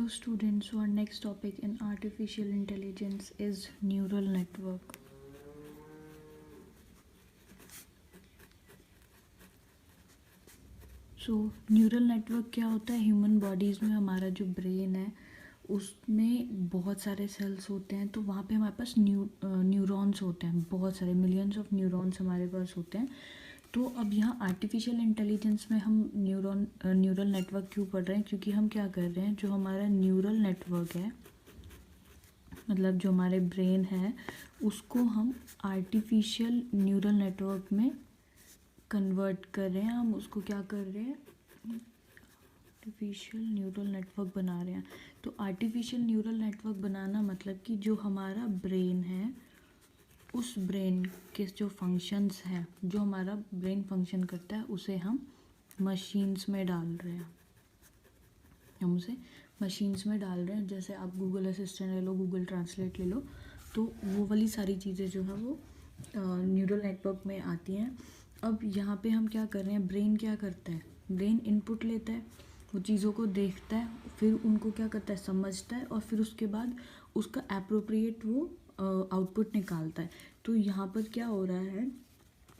students, so our next topic in artificial intelligence is neural network. So neural network क्या होता है? Human bodies में हमारा जो ब्रेन है उसमें बहुत सारे सेल्स होते हैं, तो वहाँ पे हमारे पास न्यूरॉन्स होते हैं, बहुत सारे मिलियंस ऑफ न्यूरॉन्स हमारे पास होते हैं। तो अब यहाँ आर्टिफिशियल इंटेलिजेंस में हम न्यूरल नेटवर्क क्यों पढ़ रहे हैं? क्योंकि हम क्या कर रहे हैं, जो हमारा न्यूरल नेटवर्क है, मतलब जो हमारे ब्रेन है, उसको हम आर्टिफिशियल न्यूरल नेटवर्क में कन्वर्ट कर रहे हैं। हम उसको क्या कर रहे हैं? आर्टिफिशियल न्यूरल नेटवर्क बना रहे हैं। तो आर्टिफिशियल न्यूरल नेटवर्क बनाना मतलब कि जो हमारा ब्रेन है, उस ब्रेन के जो फंक्शंस हैं, जो हमारा ब्रेन फंक्शन करता है, उसे हम मशीन्स में डाल रहे हैं। हम उसे मशीन्स में डाल रहे हैं। जैसे आप गूगल असिस्टेंट ले लो, गूगल ट्रांसलेट ले लो, तो वो वाली सारी चीज़ें जो है वो न्यूरल नेटवर्क में आती हैं। अब यहाँ पे हम क्या कर रहे हैं? ब्रेन क्या करता है? ब्रेन इनपुट लेता है, वो चीज़ों को देखता है, फिर उनको क्या करता है? समझता है, और फिर उसके बाद उसका एप्रोप्रिएट वो आउटपुट निकालता है। तो यहाँ पर क्या हो रहा है,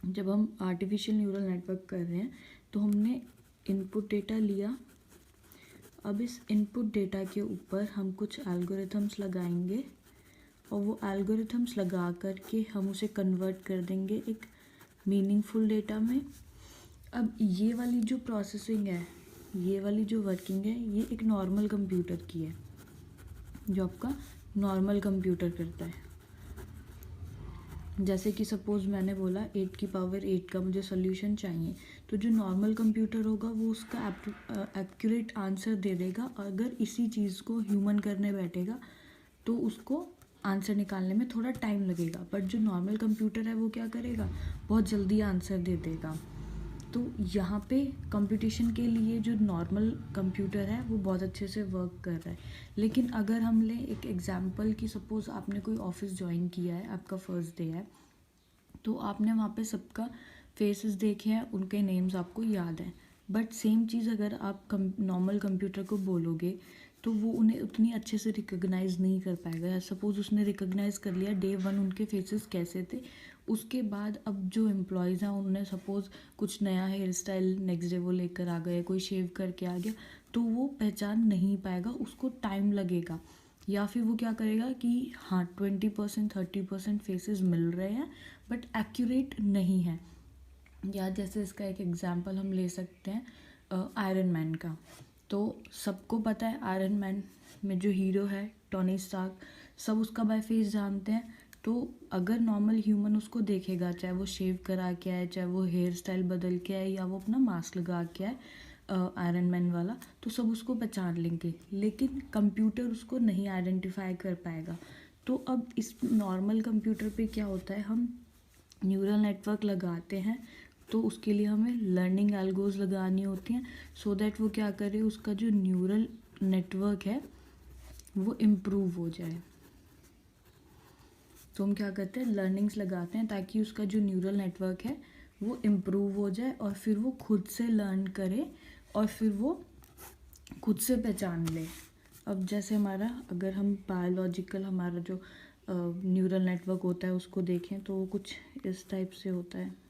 जब हम आर्टिफिशियल न्यूरल नेटवर्क कर रहे हैं तो हमने इनपुट डेटा लिया। अब इस इनपुट डेटा के ऊपर हम कुछ एल्गोरिथम्स लगाएंगे, और वो एल्गोरिथम्स लगा कर के हम उसे कन्वर्ट कर देंगे एक मीनिंगफुल डेटा में। अब ये वाली जो प्रोसेसिंग है, ये वाली जो वर्किंग है, ये एक नॉर्मल कंप्यूटर की है, जो आपका नॉर्मल कंप्यूटर करता है। जैसे कि सपोज़ मैंने बोला 8 की पावर 8 का मुझे सोल्यूशन चाहिए, तो जो नॉर्मल कंप्यूटर होगा वो उसका एक्यूरेट आंसर दे देगा। अगर इसी चीज़ को ह्यूमन करने बैठेगा तो उसको आंसर निकालने में थोड़ा टाइम लगेगा, बट जो नॉर्मल कंप्यूटर है वो क्या करेगा? बहुत जल्दी आंसर दे देगा। तो यहाँ पे कंप्यूटेशन के लिए जो नॉर्मल कंप्यूटर है वो बहुत अच्छे से वर्क कर रहा है। लेकिन अगर हम लें एक एग्जांपल कि सपोज़ आपने कोई ऑफिस ज्वाइन किया है, आपका फर्स्ट डे है, तो आपने वहाँ पे सबका फेसेस देखे हैं, उनके नेम्स आपको याद हैं, बट सेम चीज़ अगर आप नॉर्मल कंप्यूटर को बोलोगे तो वो उन्हें उतनी अच्छे से रिकॉग्नाइज़ नहीं कर पाएगा। या सपोज़ उसने रिकॉग्नाइज़ कर लिया डे 1 उनके फेसेस कैसे थे, उसके बाद अब जो एम्प्लॉयज़ हैं उन्होंने सपोज़ कुछ नया हेयर स्टाइल नेक्स्ट डे वो लेकर आ गए, कोई शेव करके आ गया, तो वो पहचान नहीं पाएगा, उसको टाइम लगेगा। या फिर वो क्या करेगा कि हाँ 20% 30% फेसेस मिल रहे हैं बट एक्यूरेट नहीं है। या जैसे इसका एक एग्जांपल हम ले सकते हैं आयरन मैन का। तो सबको पता है आयरन मैन में जो हीरो है टोनी स्टार्क, सब उसका बाय फेस जानते हैं। तो अगर नॉर्मल ह्यूमन उसको देखेगा, चाहे वो शेव करा के आए, चाहे वो हेयर स्टाइल बदल के आए, या वो अपना मास्क लगा के आए आयरन मैन वाला, तो सब उसको पहचान लेंगे। लेकिन कंप्यूटर उसको नहीं आइडेंटिफाई कर पाएगा। तो अब इस नॉर्मल कंप्यूटर पे क्या होता है, हम न्यूरल नेटवर्क लगाते हैं, तो उसके लिए हमें लर्निंग एल्गोज लगानी होती हैं, सो दैट वो क्या करे, उसका जो न्यूरल नेटवर्क है वो इम्प्रूव हो जाए। तो हम क्या करते हैं? लर्निंग्स लगाते हैं ताकि उसका जो न्यूरल नेटवर्क है वो इम्प्रूव हो जाए, और फिर वो खुद से लर्न करे, और फिर वो खुद से पहचान ले। अब जैसे हमारा, अगर हम बायोलॉजिकल हमारा जो न्यूरल नेटवर्क होता है उसको देखें, तो वो कुछ इस टाइप से होता है।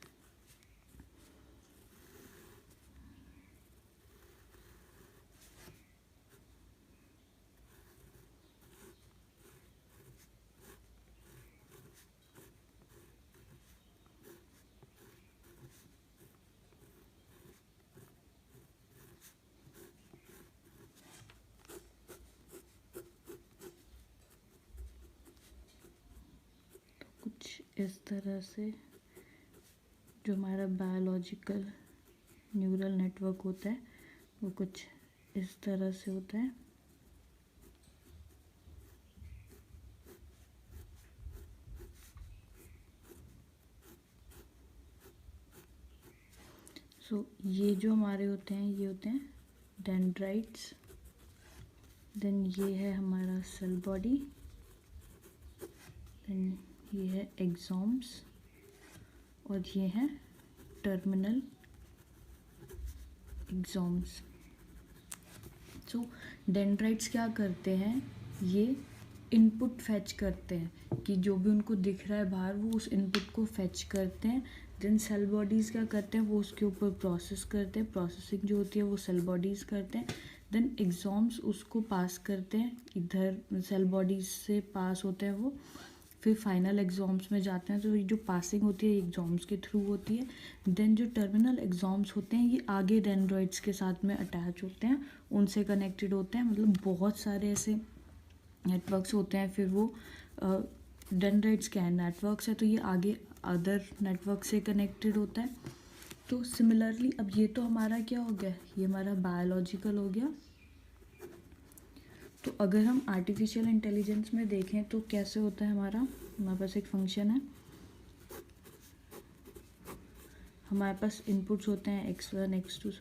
कुछ इस तरह से जो हमारा बायोलॉजिकल न्यूरल नेटवर्क होता है वो कुछ इस तरह से होता है। सो ये जो हमारे होते हैं, ये होते हैं डेंड्राइट्स। देन ये है हमारा सेल बॉडी, देन ये है एक्सॉम्स, और ये हैं टर्मिनल एक्सॉम्स। सो डेंड्राइट्स क्या करते हैं, ये इनपुट फैच करते हैं कि जो भी उनको दिख रहा है बाहर वो उस इनपुट को फैच करते हैं। देन सेल बॉडीज़ क्या करते हैं, वो उसके ऊपर प्रोसेस करते हैं, प्रोसेसिंग जो होती है वो सेल बॉडीज़ करते हैं। देन एग्जॉम्स उसको पास करते हैं, इधर सेल बॉडीज से पास होते हैं वो, फिर फाइनल एग्जॉम्स में जाते हैं। तो ये जो पासिंग होती है एग्जॉम्स के थ्रू होती है। देन जो टर्मिनल एग्जॉम्स होते हैं ये आगे डेंड्रॉइड्स के साथ में अटैच होते हैं, उनसे कनेक्टेड होते हैं। मतलब बहुत सारे ऐसे नेटवर्क्स होते हैं। फिर वो डेंड्राइट्स क्या है, नेटवर्क्स है, तो ये आगे अदर नेटवर्क से कनेक्टेड होता है। तो सिमिलरली अब ये तो हमारा क्या हो गया, ये हमारा बायोलॉजिकल हो गया। तो अगर हम आर्टिफिशियल इंटेलिजेंस में देखें तो कैसे होता है, हमारे पास एक फंक्शन है, हमारे पास इनपुट्स होते हैं x1 x2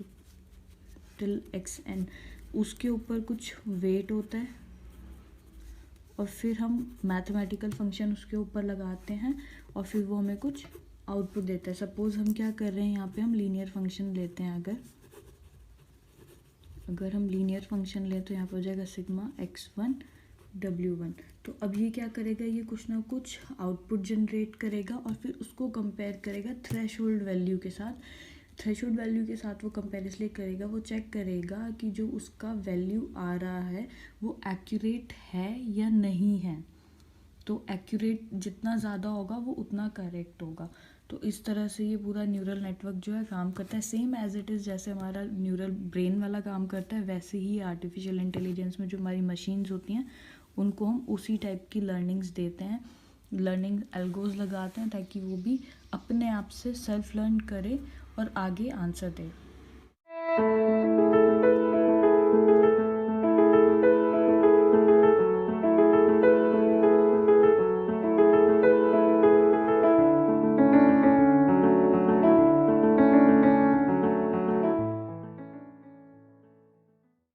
टिल xn, उसके ऊपर कुछ वेट होता है और फिर हम मैथमेटिकल फंक्शन उसके ऊपर लगाते हैं और फिर वो हमें कुछ आउटपुट देता है। सपोज हम क्या कर रहे हैं, यहाँ पे हम लीनियर फंक्शन लेते हैं। अगर हम लीनियर फंक्शन लें तो यहाँ पर हो जाएगा सिग्मा x1 w1। तो अब ये क्या करेगा, ये कुछ ना कुछ आउटपुट जनरेट करेगा और फिर उसको कंपेयर करेगा थ्रेशोल्ड वैल्यू के साथ। थ्रेशोल्ड वैल्यू के साथ वो कंपेयर इसलिए करेगा, वो चेक करेगा कि जो उसका वैल्यू आ रहा है वो एक्यूरेट है या नहीं है। तो एक्यूरेट जितना ज़्यादा होगा वो उतना करेक्ट होगा। तो इस तरह से ये पूरा न्यूरल नेटवर्क जो है काम करता है, सेम एज इट इज़ जैसे हमारा न्यूरल ब्रेन वाला काम करता है वैसे ही आर्टिफिशियल इंटेलिजेंस में जो हमारी मशीन्स होती हैं उनको हम उसी टाइप की लर्निंग्स देते हैं, लर्निंग एल्गोज लगाते हैं ताकि वो भी अपने आप से सेल्फ लर्न करे और आगे आंसर दे।